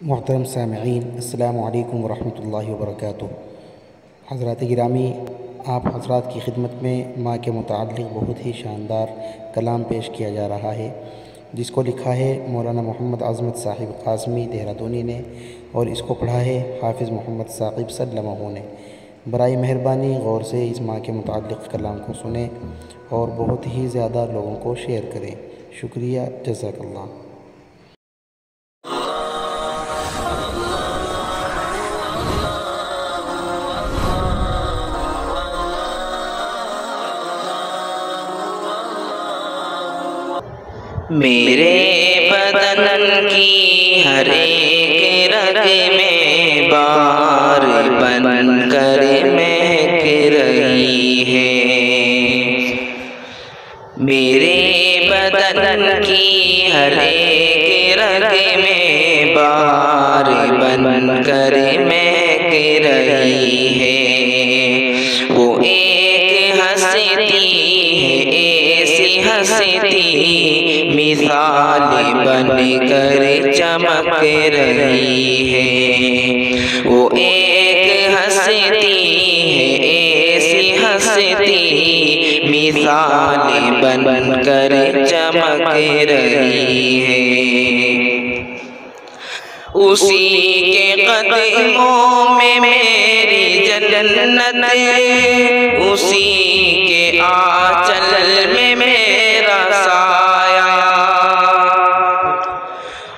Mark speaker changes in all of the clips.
Speaker 1: محترم سامعین، السلام علیکم ورحمۃ اللہ وبرکاتہ۔ حضرات گرامی، آپ حضرات کی خدمت میں ماں کے متعلق بہت ہی شاندار کلام پیش کیا جا رہا ہے، جس کو لکھا ہے مولانا محمد عظمت صاحب قاسمی دہرادونی نے، اور اس کو پڑھا ہے حافظ محمد ثاقب سلمہ نے۔ برائے مہربانی غور سے اس ماں کے متعلق کلام کو سنیں اور بہت ہی زیادہ لوگوں کو شیئر کریں۔ شکریہ، جزاک اللہ۔
Speaker 2: میرے بدن کی ہر ایک رگ میں بار بن کر مہک رہی ہے۔ میرے بدن کی ہر ایک رگ میں بار بن کر مہک رہی ہے۔ وہ ایک ہستی ہے، ایسی ہستی مثال بن کر چمک رہی ہے۔ وہ ایک ہستی ہے، ایسی ہستی مثال بن کر چمک رہی ہے۔ اسی کے قدموں میں میری جنت، اسی کے آنچل میں میرا سایہ،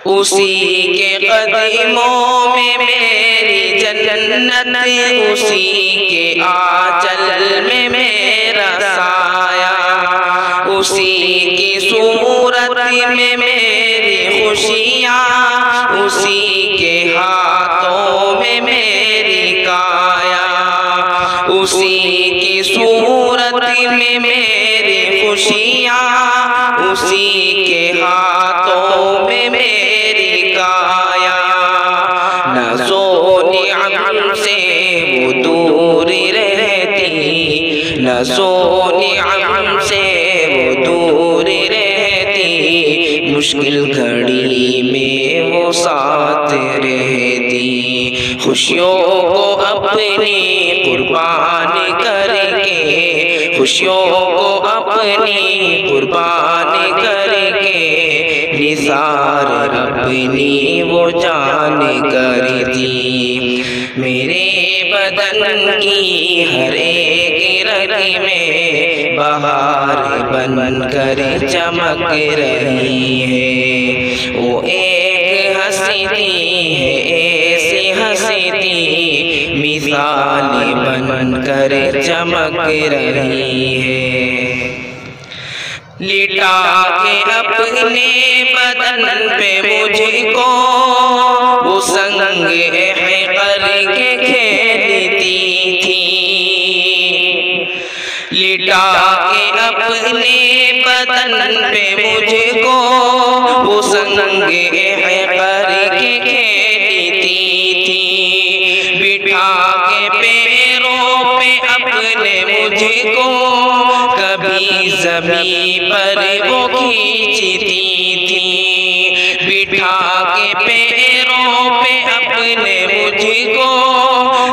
Speaker 2: اسی کے قدموں میں میری جنت، اسی کے آنچل میں میرا سایہ، اسی کی صورت میں میری خوشیاں، اسی کے ہاتھوں میں میری کایا، اسی کی صورت میں میری خوشیاں، اسی کے ہاتھوں میں میری کایا۔ ناز و نعم سے وہ دور رہتی، ناز و نعم سے وہ دور رہتی، مشکل گھڑی میں وہ ساتھ رہتی، خوشیوں کو اپنی قربان کر کے، خوشیوں کو اپنی قربان کر کے، نثار اپنی وہ جان کرتی۔ میرے بدن کی ہر ایک رگ میں بہار بن کر چمک رہی ہے۔ وہ ایک ہستی ہے، ایسی ہستی مثال بن کر چمک رہی ہے۔ لٹا کے اپنے بدن پہ مجھ کو وہ سنگ احقر کے کھیلتی تھی، لٹا کے اپنے بدن پہ مجھ کو وہ سنگ احقر کے کھیلتی تھی، بٹھا کے پیروں پہ اپنے مجھ کو کبھی زمین پر وہ کھینچتی تھی، بٹھا کے پیروں پہ اپنے مجھ کو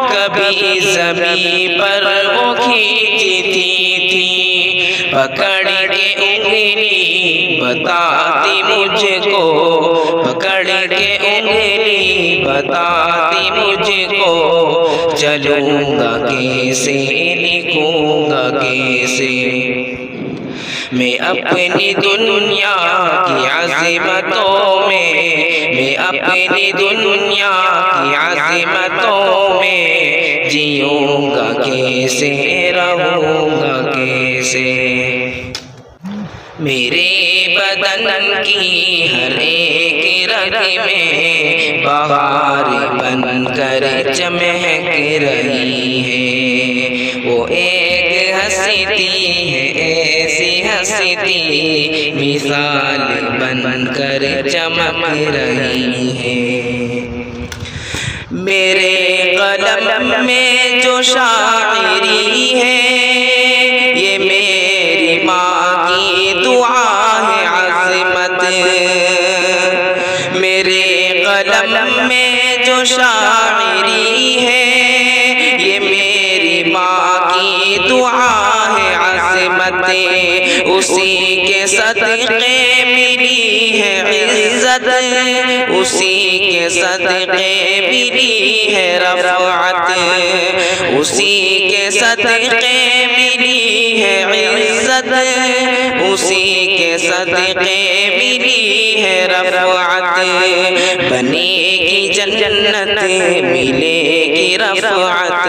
Speaker 2: کبھی زمین پر وہ کھینچتی تھی، پکڑ کے انگلی بتاتی مجھ کو، پکڑ کے انگلی بتاتی مجھ کو، چلوں گا کیسے لکھوں گا کیسے، میں اپنی دنیا کی عظمتوں میں اپنی دنیا کی عظمتوں میں جیوں گا کیسے، رہوں گا کیسے۔ میرے بدن کی ہر ایک رگ میں بہار بن کر چمک رہی ہے۔ وہ ایک ہستی ہے، ایسی ہستی مثال بن کر چمک رہی ہے۔ میرے قلم میں جو شاعری ہے، یہ میری ماں کی دعا ہے عظمت، میرے قلم میں جو شاعری ہے یہ میری ماں کی دعا ہے عظمت اسی کے صدقے ملی ہے عزت اسی کے صدقے ملی ہے رفعت اسی کے صدقے ملی ہے عزت اسی کے صدقے ملی ہے رفعت بنے گی جنت ملے گی رفعت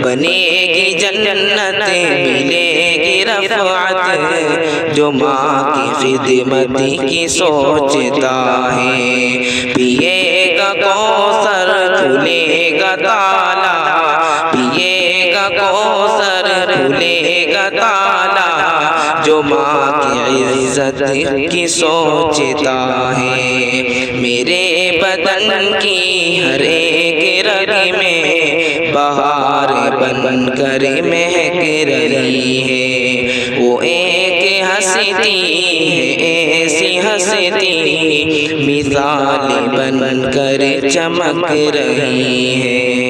Speaker 2: بنے گی جنت ملے گی رفعت جو ماں کی خدمت کی سوچتا ہے پیے گا کوثر کھلے گا تالا پیے گا کوثر کھلے گا تالا جو ماں کی عزت کی سوچتا ہے میرے بدن کی ہر ایک رگ میں بہار بن کر مہک رہی ہے وہ ایک ہستی ہے ایسی ہستی مثال بن کر چمک رہی ہے